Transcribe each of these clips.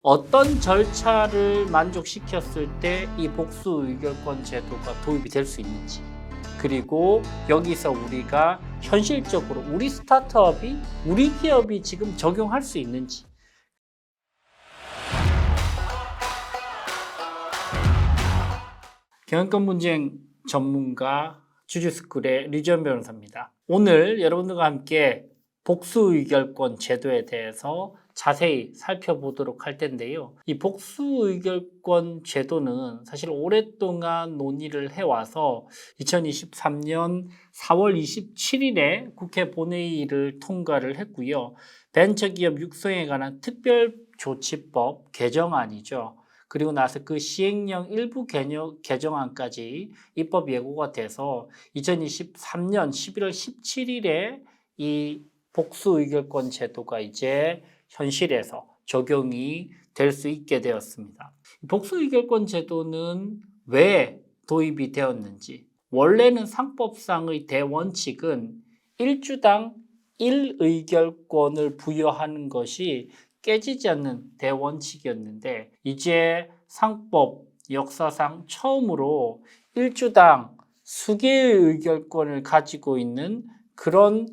어떤 절차를 만족시켰을 때 이 복수 의결권 제도가 도입이 될 수 있는지, 그리고 여기서 우리가 현실적으로 우리 스타트업이, 우리 기업이 지금 적용할 수 있는지. 경영권 분쟁 전문가 주주스쿨의 류지연 변호사입니다. 오늘 여러분들과 함께 복수 의결권 제도에 대해서 자세히 살펴보도록 할 텐데요. 이 복수 의결권 제도는 사실 오랫동안 논의를 해와서 2023년 4월 27일에 국회 본회의를 통과를 했고요. 벤처기업 육성에 관한 특별조치법 개정안이죠. 그리고 나서 그 시행령 일부 개정안까지 입법 예고가 돼서 2023년 11월 17일에 이 복수 의결권 제도가 이제 현실에서 적용이 될 수 있게 되었습니다. 복수 의결권 제도는 왜 도입이 되었는지, 원래는 상법상의 대원칙은 1주당 1의결권을 부여하는 것이 깨지지 않는 대원칙이었는데, 이제 상법 역사상 처음으로 1주당 수개의 의결권을 가지고 있는 그런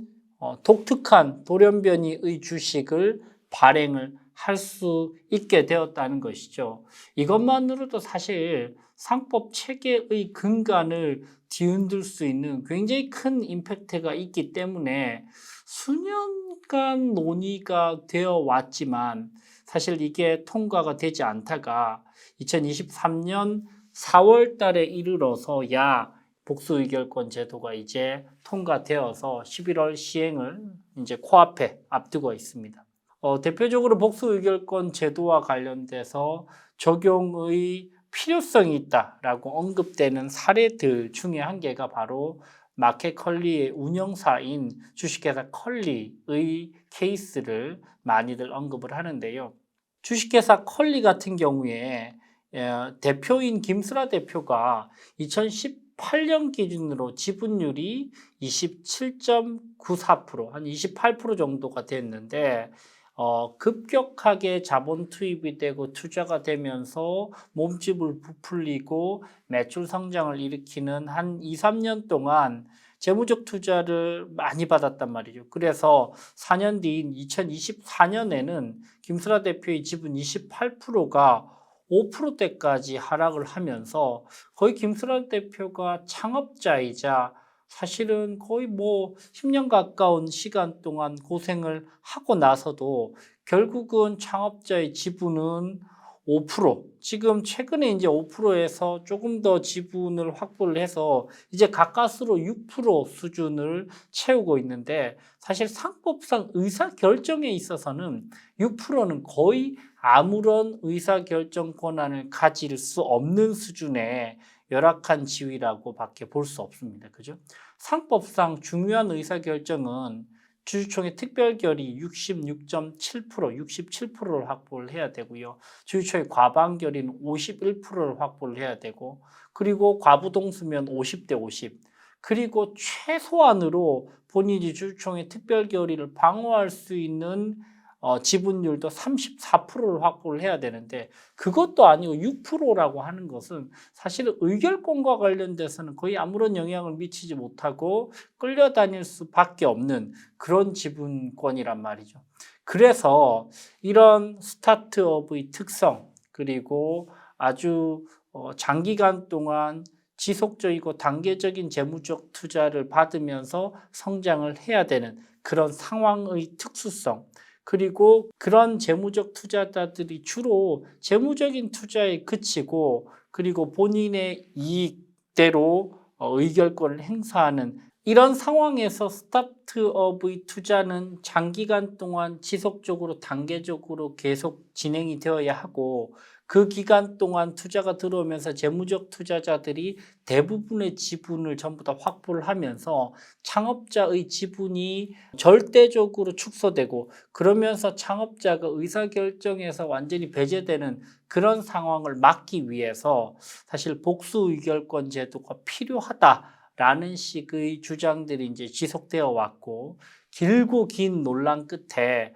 독특한 돌연변이의 주식을 발행을 할 수 있게 되었다는 것이죠. 이것만으로도 사실 상법 체계의 근간을 뒤흔들 수 있는 굉장히 큰 임팩트가 있기 때문에 수년간 논의가 되어 왔지만 사실 이게 통과가 되지 않다가 2023년 4월 달에 이르러서 복수 의결권 제도가 이제 통과되어서 11월 시행을 이제 코앞에 앞두고 있습니다. 대표적으로 복수 의결권 제도와 관련돼서 적용의 필요성이 있다라고 언급되는 사례들 중에 한 개가 바로 마켓컬리의 운영사인 주식회사 컬리의 케이스를 많이들 언급을 하는데요. 주식회사 컬리 같은 경우에 대표인 김슬아 대표가 2018년 기준으로 지분율이 27.94%, 한 28% 정도가 됐는데 급격하게 자본 투입이 되고 투자가 되면서 몸집을 부풀리고 매출 성장을 일으키는 한 2, 3년 동안 재무적 투자를 많이 받았단 말이죠. 그래서 4년 뒤인 2024년에는 김슬아 대표의 지분 28%가 5%대까지 하락을 하면서 거의 김슬아 대표가 창업자이자 사실은 거의 10년 가까운 시간 동안 고생을 하고 나서도 결국은 창업자의 지분은 5%, 지금 최근에 이제 5%에서 조금 더 지분을 확보를 해서 이제 가까스로 6% 수준을 채우고 있는데, 사실 상법상 의사결정에 있어서는 6%는 거의 아무런 의사결정 권한을 가질 수 없는 수준의 열악한 지위라고 밖에 볼 수 없습니다. 그죠? 상법상 중요한 의사결정은 주주총회 특별결의 66.7%, 67%를 확보를 해야 되고요. 주주총회 과반 결의는 51%를 확보를 해야 되고, 그리고 과부동수면 50대 50, 그리고 최소한으로 본인이 주주총회 특별결의를 방어할 수 있는 지분율도 34%를 확보를 해야 되는데, 그것도 아니고 6%라고 하는 것은 사실은 의결권과 관련돼서는 거의 아무런 영향을 미치지 못하고 끌려다닐 수밖에 없는 그런 지분권이란 말이죠. 그래서 이런 스타트업의 특성, 그리고 아주 장기간 동안 지속적이고 단계적인 재무적 투자를 받으면서 성장을 해야 되는 그런 상황의 특수성, 그리고 그런 재무적 투자자들이 주로 재무적인 투자에 그치고, 그리고 본인의 이익대로 의결권을 행사하는 이런 상황에서 스타트업의 투자는 장기간 동안 지속적으로 단계적으로 계속 진행이 되어야 하고, 그 기간 동안 투자가 들어오면서 재무적 투자자들이 대부분의 지분을 전부 다 확보를 하면서 창업자의 지분이 절대적으로 축소되고, 그러면서 창업자가 의사결정에서 완전히 배제되는 그런 상황을 막기 위해서 사실 복수 의결권 제도가 필요하다라는 식의 주장들이 이제 지속되어 왔고, 길고 긴 논란 끝에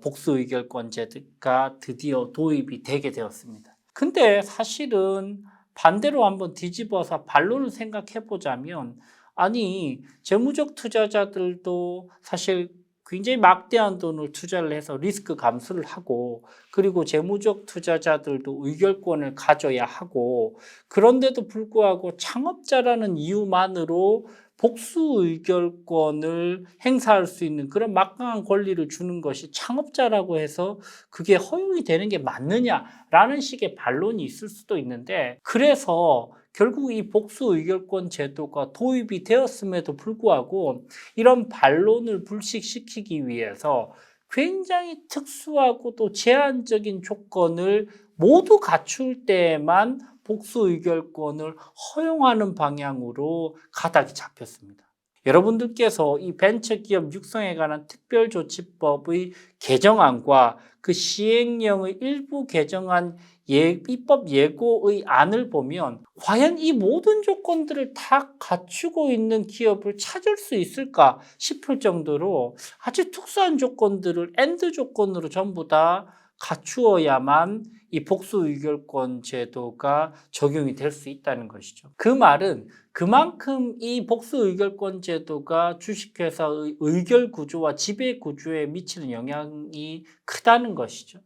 복수 의결권제가 드디어 도입이 되게 되었습니다. 근데 사실은 반대로 한번 뒤집어서 반론을 생각해 보자면, 아니, 재무적 투자자들도 사실 굉장히 막대한 돈을 투자를 해서 리스크 감수를 하고, 그리고 재무적 투자자들도 의결권을 가져야 하고, 그런데도 불구하고 창업자라는 이유만으로 복수 의결권을 행사할 수 있는 그런 막강한 권리를 주는 것이 창업자라고 해서 그게 허용이 되는 게 맞느냐라는 식의 반론이 있을 수도 있는데, 그래서 결국 이 복수 의결권 제도가 도입이 되었음에도 불구하고 이런 반론을 불식시키기 위해서 굉장히 특수하고 또 제한적인 조건을 모두 갖출 때에만 복수 의결권을 허용하는 방향으로 가닥이 잡혔습니다. 여러분들께서 이 벤처기업 육성에 관한 특별조치법의 개정안과 그 시행령의 일부 개정안 입법 예고의 안을 보면 과연 이 모든 조건들을 다 갖추고 있는 기업을 찾을 수 있을까 싶을 정도로 아주 특수한 조건들을 엔드 조건으로 전부 다 갖추어야만 이 복수 의결권 제도가 적용이 될 수 있다는 것이죠. 그 말은 그만큼 이 복수 의결권 제도가 주식회사의 의결 구조와 지배 구조에 미치는 영향이 크다는 것이죠.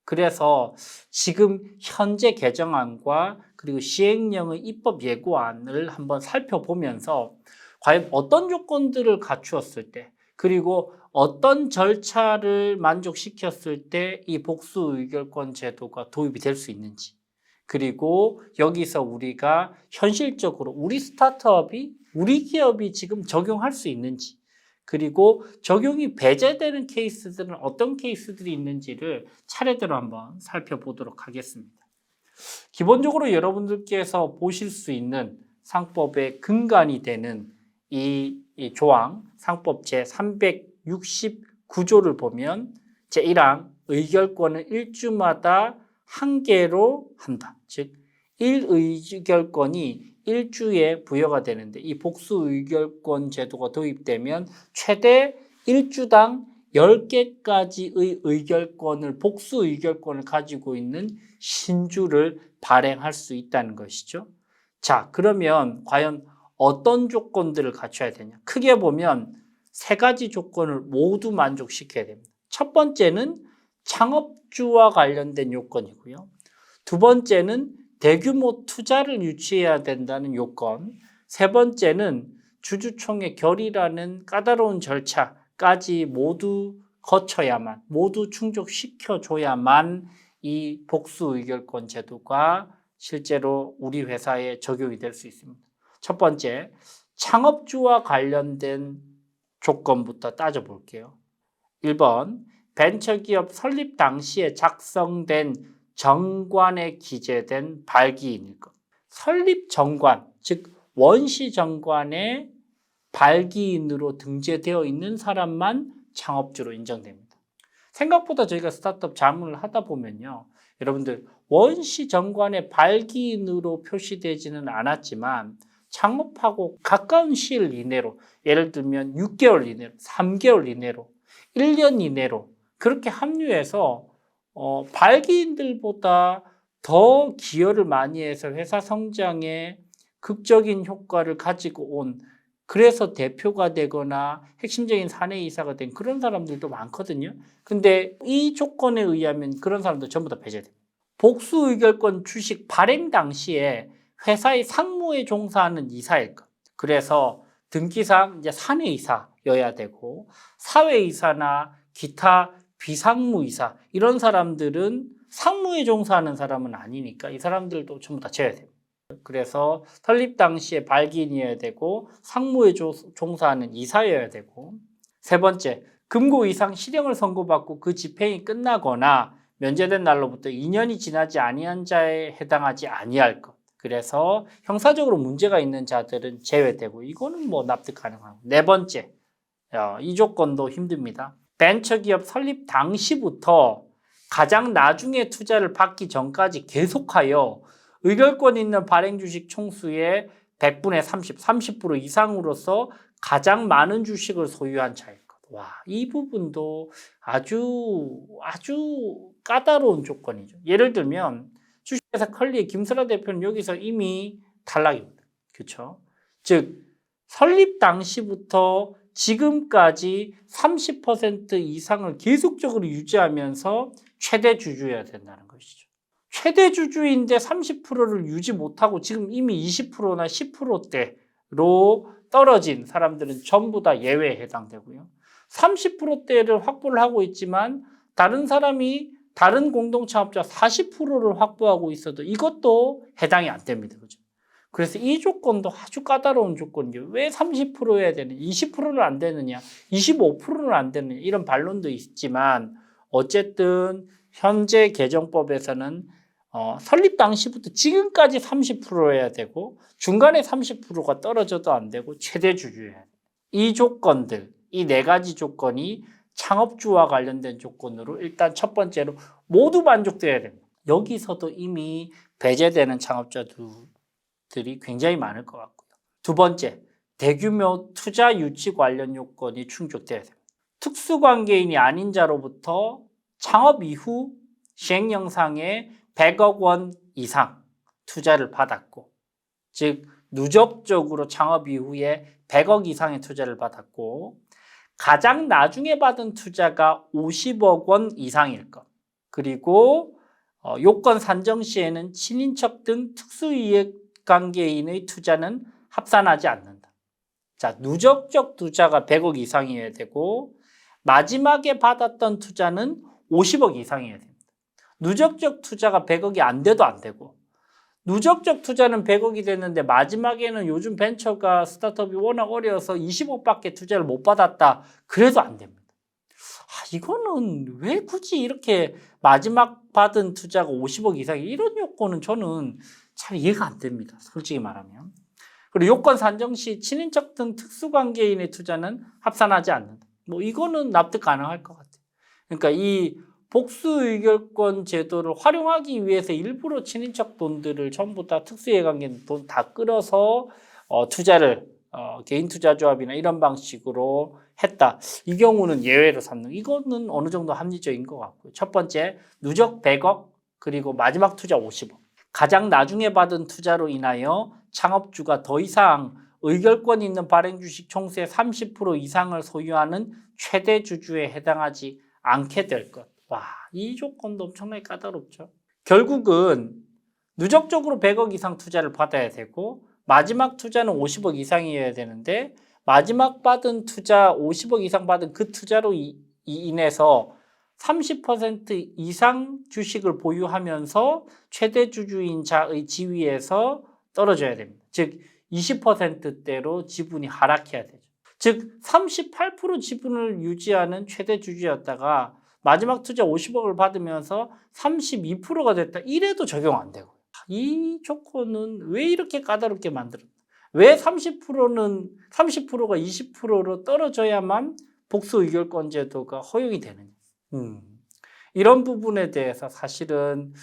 그래서 지금 현재 개정안과 그리고 시행령의 입법 예고안을 한번 살펴보면서 과연 어떤 조건들을 갖추었을 때, 그리고 어떤 절차를 만족시켰을 때 이 복수 의결권 제도가 도입이 될 수 있는지, 그리고 여기서 우리가 현실적으로 우리 스타트업이, 우리 기업이 지금 적용할 수 있는지, 그리고 적용이 배제되는 케이스들은 어떤 케이스들이 있는지를 차례대로 한번 살펴보도록 하겠습니다. 기본적으로 여러분들께서 보실 수 있는 상법의 근간이 되는 이 조항, 상법 제369조를 보면 제1항 의결권은 1주마다 한 개로 한다. 즉 1의결권이 1주에 부여가 되는데, 이 복수 의결권 제도가 도입되면 최대 1주당 10개까지의 의결권을, 복수 의결권을 가지고 있는 신주를 발행할 수 있다는 것이죠. 자, 그러면 과연 어떤 조건들을 갖춰야 되냐? 크게 보면 세 가지 조건을 모두 만족시켜야 됩니다. 첫 번째는 창업주와 관련된 요건이고요. 두 번째는 대규모 투자를 유치해야 된다는 요건. 세 번째는 주주총회 결의라는 까다로운 절차까지 모두 거쳐야만, 모두 충족시켜줘야만 이 복수 의결권 제도가 실제로 우리 회사에 적용이 될 수 있습니다. 첫 번째, 창업주와 관련된 조건부터 따져볼게요. 1번, 벤처기업 설립 당시에 작성된 정관에 기재된 발기인일 것. 설립 정관, 즉 원시 정관에 발기인으로 등재되어 있는 사람만 창업주로 인정됩니다. 생각보다 저희가 스타트업 자문을 하다 보면요, 여러분들 원시 정관에 발기인으로 표시되지는 않았지만 창업하고 가까운 시일 이내로, 예를 들면 6개월 이내로, 3개월 이내로, 1년 이내로 그렇게 합류해서 발기인들보다 더 기여를 많이 해서 회사 성장에 극적인 효과를 가지고 온, 그래서 대표가 되거나 핵심적인 사내이사가 된 그런 사람들도 많거든요. 근데 이 조건에 의하면 그런 사람들 전부 다 배제돼요. 복수 의결권 주식 발행 당시에 회사의 상무에 종사하는 이사일 것. 그래서 등기상 이제 사내이사여야 되고, 사회이사나 기타 비상무이사 이런 사람들은 상무에 종사하는 사람은 아니니까 이 사람들도 전부 다 제외돼야 됩니다. 그래서 설립 당시에 발기인이어야 되고, 상무에 종사하는 이사여야 되고, 세 번째, 금고 이상 실형을 선고받고 그 집행이 끝나거나 면제된 날로부터 2년이 지나지 아니한 자에 해당하지 아니할 것. 그래서 형사적으로 문제가 있는 자들은 제외되고, 이거는 뭐 납득 가능하고. 네 번째, 이 조건도 힘듭니다. 벤처기업 설립 당시부터 가장 나중에 투자를 받기 전까지 계속하여 의결권 있는 발행주식 총수의 100분의 30, 30% 이상으로서 가장 많은 주식을 소유한 자일 것. 와, 이 부분도 아주 까다로운 조건이죠. 예를 들면 주식회사 컬리의 김설아 대표는 여기서 이미 탈락입니다. 그렇죠? 즉 설립 당시부터 지금까지 30% 이상을 계속적으로 유지하면서 최대 주주여야 된다는 것이죠. 최대 주주인데 30%를 유지 못하고 지금 이미 20%나 10%대로 떨어진 사람들은 전부 다 예외에 해당되고요. 30%대를 확보를 하고 있지만 다른 사람이 다른 공동창업자 40%를 확보하고 있어도 이것도 해당이 안 됩니다. 그죠? 그래서 이 조건도 아주 까다로운 조건이죠. 왜 30%여야 되느냐, 20%는 안 되느냐, 25%는 안 되느냐 이런 반론도 있지만 어쨌든 현재 개정법에서는 설립 당시부터 지금까지 30%여야 되고 중간에 30%가 떨어져도 안 되고 최대 주주여야 돼요. 이 조건들, 이 네 가지 조건이 창업주와 관련된 조건으로 일단 첫 번째로 모두 만족돼야 됩니다. 여기서도 이미 배제되는 창업자들이 굉장히 많을 것 같고요. 두 번째, 대규모 투자 유치 관련 요건이 충족돼야 됩니다. 특수관계인이 아닌 자로부터 창업 이후 시행령상에 100억 원 이상 투자를 받았고, 즉 누적적으로 창업 이후에 100억 이상의 투자를 받았고 가장 나중에 받은 투자가 50억 원 이상일 것. 그리고 요건 산정 시에는 친인척 등 특수이익관계인의 투자는 합산하지 않는다. 자, 누적적 투자가 100억 이상이어야 되고 마지막에 받았던 투자는 50억 이상이어야 됩니다. 누적적 투자가 100억이 안 돼도 안 되고 누적적 투자는 100억이 됐는데 마지막에는 요즘 벤처가 스타트업이 워낙 어려워서 20억밖에 투자를 못 받았다. 그래도 안 됩니다. 이거는 왜 굳이 이렇게 마지막 받은 투자가 50억 이상이 이런 요건은 저는 잘 이해가 안 됩니다. 솔직히 말하면. 그리고 요건 산정 시 친인척 등 특수관계인의 투자는 합산하지 않는다. 뭐 이거는 납득 가능할 것 같아요. 그러니까 이 복수의결권 제도를 활용하기 위해서 일부러 친인척 돈들을 전부 다 특수이해관계 돈 다 끌어서 투자를 개인 투자조합이나 이런 방식으로 했다. 이 경우는 예외로 삼는 이거는 어느 정도 합리적인 것 같고요. 첫 번째, 누적 100억 그리고 마지막 투자 50억. 가장 나중에 받은 투자로 인하여 창업주가 더 이상 의결권 있는 발행주식 총수의 30% 이상을 소유하는 최대 주주에 해당하지 않게 될 것. 와, 이 조건도 엄청나게 까다롭죠. 결국은 누적적으로 100억 이상 투자를 받아야 되고 마지막 투자는 50억 이상이어야 되는데 마지막 받은 투자 50억 이상 받은 그 투자로 인해서 30% 이상 주식을 보유하면서 최대 주주인 자의 지위에서 떨어져야 됩니다. 즉 20%대로 지분이 하락해야 되죠. 즉 38% 지분을 유지하는 최대 주주였다가 마지막 투자 50억을 받으면서 32%가 됐다. 이래도 적용 안 되고. 이 조건은 왜 이렇게 까다롭게 만들었나? 왜 30%가 20%로 떨어져야만 복수 의결권 제도가 허용이 되느냐? 이런 부분에 대해서 사실은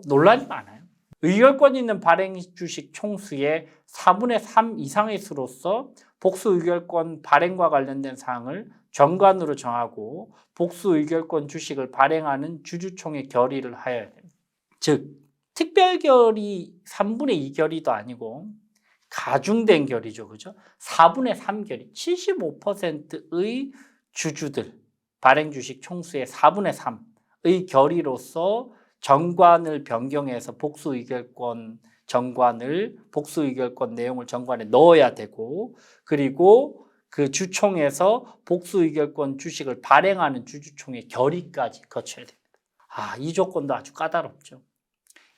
논란이 많아요. 의결권 있는 발행 주식 총수의 4분의 3 이상의 수로서 복수 의결권 발행과 관련된 사항을 정관으로 정하고 복수 의결권 주식을 발행하는 주주총회 결의를 하여야 됩니다. 즉 특별결의 3분의 2 결의도 아니고 가중된 결의죠. 그죠? 4분의 3 결의, 75%의 주주들, 발행 주식 총수의 4분의 3의 결의로서 정관을 변경해서 복수 의결권 정관을 복수 의결권 내용을 정관에 넣어야 되고 그리고 그 주총에서 복수 의결권 주식을 발행하는 주주총회 결의까지 거쳐야 됩니다. 이 조건도 아주 까다롭죠.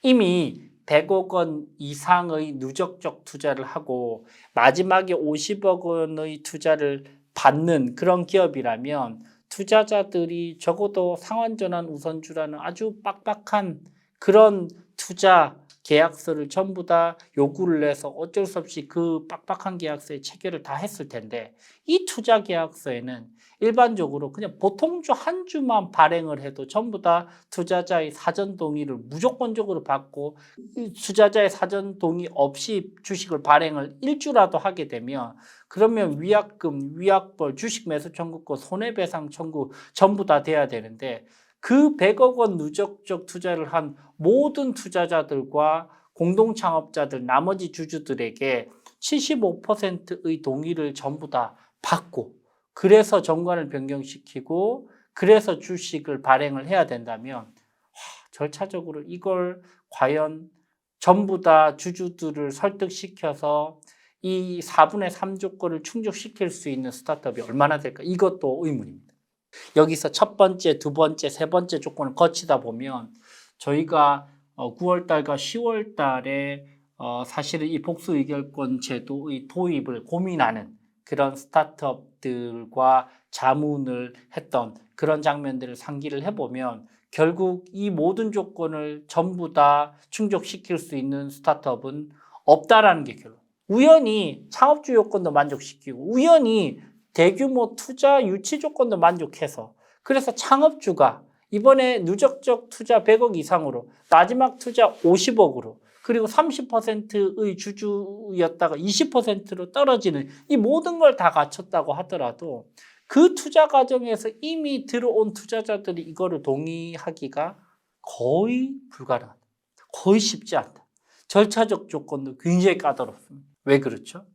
이미 100억 원 이상의 누적적 투자를 하고 마지막에 50억 원의 투자를 받는 그런 기업이라면 투자자들이 적어도 상환전환 우선주라는 아주 빡빡한 그런 투자 계약서를 전부 다 요구를 해서 어쩔 수 없이 그 빡빡한 계약서에 체결을 다 했을 텐데, 이 투자 계약서에는 일반적으로 그냥 보통주 한 주만 발행을 해도 전부 다 투자자의 사전 동의를 무조건적으로 받고, 투자자의 사전 동의 없이 주식을 발행을 일주라도 하게 되면, 그러면 위약금, 위약벌, 주식 매수 청구권, 손해배상 청구 전부 다 돼야 되는데, 그 100억 원 누적적 투자를 한 모든 투자자들과 공동창업자들, 나머지 주주들에게 75%의 동의를 전부 다 받고, 그래서 정관을 변경시키고, 그래서 주식을 발행을 해야 된다면, 절차적으로 이걸 과연 전부 다 주주들을 설득시켜서 이 4분의 3 조건을 충족시킬 수 있는 스타트업이 얼마나 될까? 이것도 의문입니다. 여기서 첫 번째, 두 번째, 세 번째 조건을 거치다 보면 저희가 9월 달과 10월 달에 사실은 이 복수 의결권 제도의 도입을 고민하는 그런 스타트업들과 자문을 했던 그런 장면들을 상기를 해보면, 결국 이 모든 조건을 전부 다 충족시킬 수 있는 스타트업은 없다라는 게 결론. 우연히 창업주 요건도 만족시키고, 우연히 대규모 투자 유치 조건도 만족해서, 그래서 창업주가 이번에 누적적 투자 100억 이상으로, 마지막 투자 50억으로, 그리고 30%의 주주였다가 20%로 떨어지는 이 모든 걸 다 갖췄다고 하더라도, 그 투자 과정에서 이미 들어온 투자자들이 이거를 동의하기가 거의 불가능하다. 거의 쉽지 않다. 절차적 조건도 굉장히 까다롭습니다. 왜 그렇죠?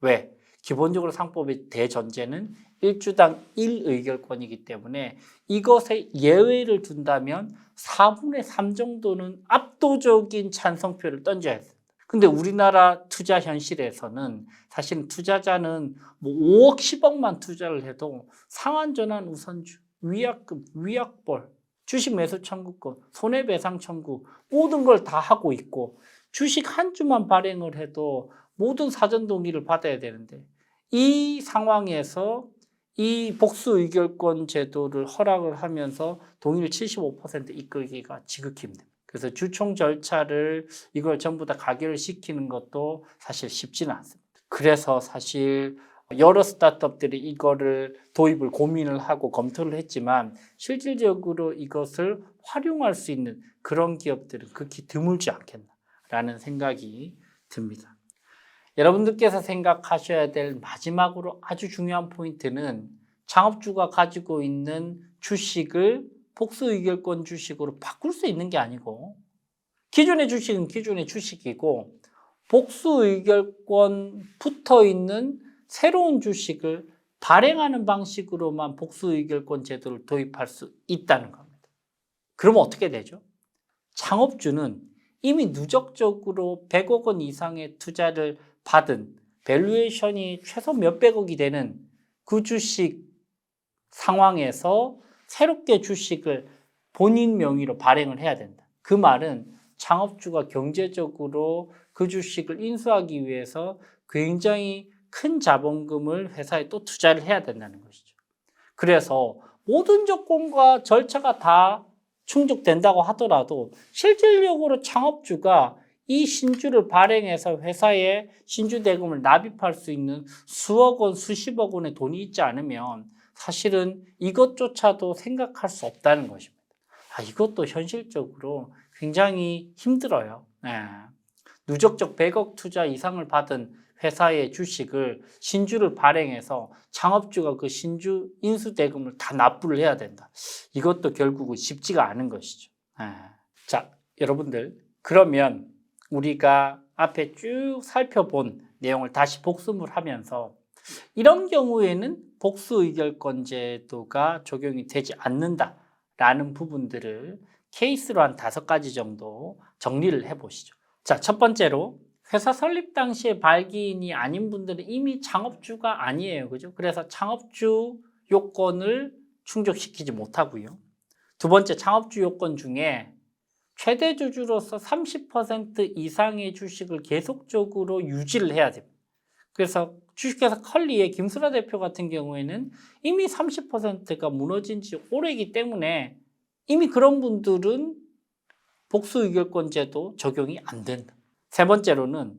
왜? 기본적으로 상법의 대전제는 1주당 1의결권이기 때문에 이것에 예외를 둔다면 4분의 3 정도는 압도적인 찬성표를 던져야 됩니다. 근데 우리나라 투자 현실에서는 사실 투자자는 뭐 5억, 10억만 투자를 해도 상환전환 우선주, 위약금, 위약벌, 주식 매수 청구권, 손해배상 청구 모든 걸 다 하고 있고, 주식 한 주만 발행을 해도 모든 사전 동의를 받아야 되는데, 이 상황에서 이 복수 의결권 제도를 허락을 하면서 동의를 75% 이끌기가 지극히 힘듭니다. 그래서 주총 절차를 이걸 전부 다 가결시키는 것도 사실 쉽지는 않습니다. 그래서 사실 여러 스타트업들이 이거를 도입을 고민을 하고 검토를 했지만, 실질적으로 이것을 활용할 수 있는 그런 기업들은 극히 드물지 않겠나라는 생각이 듭니다. 여러분들께서 생각하셔야 될 마지막으로 아주 중요한 포인트는, 창업주가 가지고 있는 주식을 복수 의결권 주식으로 바꿀 수 있는 게 아니고, 기존의 주식은 기존의 주식이고, 복수 의결권 붙어 있는 새로운 주식을 발행하는 방식으로만 복수 의결권 제도를 도입할 수 있다는 겁니다. 그러면 어떻게 되죠? 창업주는 이미 누적적으로 100억 원 이상의 투자를 받은, 밸류에이션이 최소 몇백억이 되는 그 주식 상황에서 새롭게 주식을 본인 명의로 발행을 해야 된다. 그 말은 창업주가 경제적으로 그 주식을 인수하기 위해서 굉장히 큰 자본금을 회사에 또 투자를 해야 된다는 것이죠. 그래서 모든 조건과 절차가 다 충족된다고 하더라도 실질적으로 창업주가 이 신주를 발행해서 회사에 신주 대금을 납입할 수 있는 수억 원, 수십억 원의 돈이 있지 않으면 사실은 이것조차도 생각할 수 없다는 것입니다. 이것도 현실적으로 굉장히 힘들어요. 누적적 100억 투자 이상을 받은 회사의 주식을, 신주를 발행해서 창업주가 그 신주 인수 대금을 다 납부를 해야 된다. 이것도 결국은 쉽지가 않은 것이죠. 자, 여러분들, 그러면 우리가 앞에 쭉 살펴본 내용을 다시 복습을 하면서, 이런 경우에는 복수 의결권 제도가 적용이 되지 않는다라는 부분들을 케이스로 한 5가지 정도 정리를 해보시죠. 자, 첫 번째로, 회사 설립 당시에 발기인이 아닌 분들은 이미 창업주가 아니에요. 그죠? 그래서 창업주 요건을 충족시키지 못하고요. 두 번째, 창업주 요건 중에 최대 주주로서 30% 이상의 주식을 계속적으로 유지를 해야 됩니다. 그래서 주식회사 컬리의 김수라 대표 같은 경우에는 이미 30%가 무너진 지 오래이기 때문에, 이미 그런 분들은 복수의결권제도 적용이 안 된다. 세 번째로는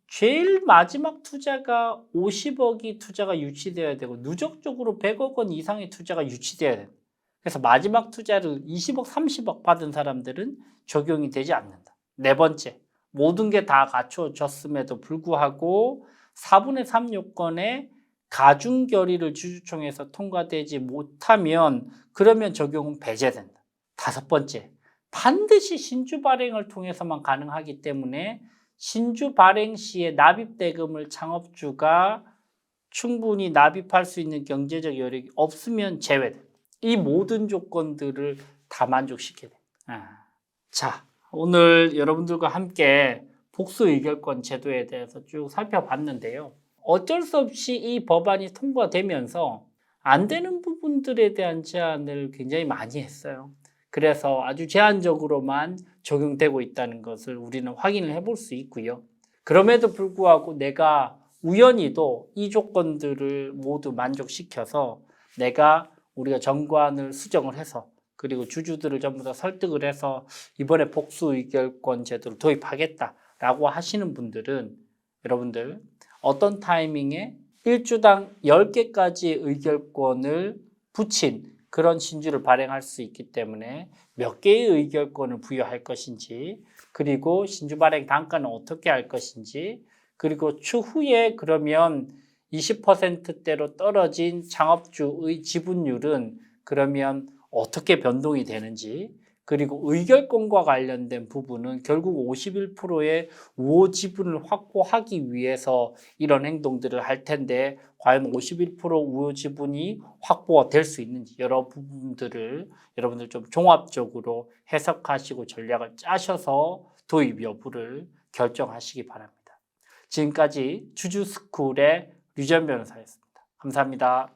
제일 마지막 투자가 50억이 투자가 유치되어야 되고 누적적으로 100억 원 이상의 투자가 유치되어야 된다. 그래서 마지막 투자를 20억, 30억 받은 사람들은 적용이 되지 않는다. 네 번째, 모든 게 다 갖춰졌음에도 불구하고 4분의 3 요건에 가중 결의를 주주총회에서 통과되지 못하면 그러면 적용은 배제된다. 다섯 번째, 반드시 신주 발행을 통해서만 가능하기 때문에 신주 발행 시에 납입 대금을 창업주가 충분히 납입할 수 있는 경제적 여력이 없으면 제외된다. 이 모든 조건들을 다 만족시켜야 된다. 자, 오늘 여러분들과 함께 복수의결권 제도에 대해서 쭉 살펴봤는데요. 어쩔 수 없이 이 법안이 통과되면서 안 되는 부분들에 대한 제안을 굉장히 많이 했어요. 그래서 아주 제한적으로만 적용되고 있다는 것을 우리는 확인을 해볼 수 있고요. 그럼에도 불구하고 내가 우연히도 이 조건들을 모두 만족시켜서 우리가 정관을 수정을 해서 그리고 주주들을 전부 다 설득을 해서 이번에 복수의결권 제도를 도입하겠다라고 하시는 분들은 여러분들 어떤 타이밍에 1주당 10개까지 의결권을 붙인 그런 신주를 발행할 수 있기 때문에 몇 개의 의결권을 부여할 것인지, 그리고 신주 발행 단가는 어떻게 할 것인지, 그리고 추후에 그러면 20%대로 떨어진 창업주의 지분율은 그러면 어떻게 변동이 되는지, 그리고 의결권과 관련된 부분은 결국 51%의 우호 지분을 확보하기 위해서 이런 행동들을 할 텐데 과연 51% 우호 지분이 확보가 될 수 있는지 여러 부분들을 여러분들 좀 종합적으로 해석하시고 전략을 짜셔서 도입 여부를 결정하시기 바랍니다. 지금까지 주주스쿨의 류지연 변호사였습니다. 감사합니다.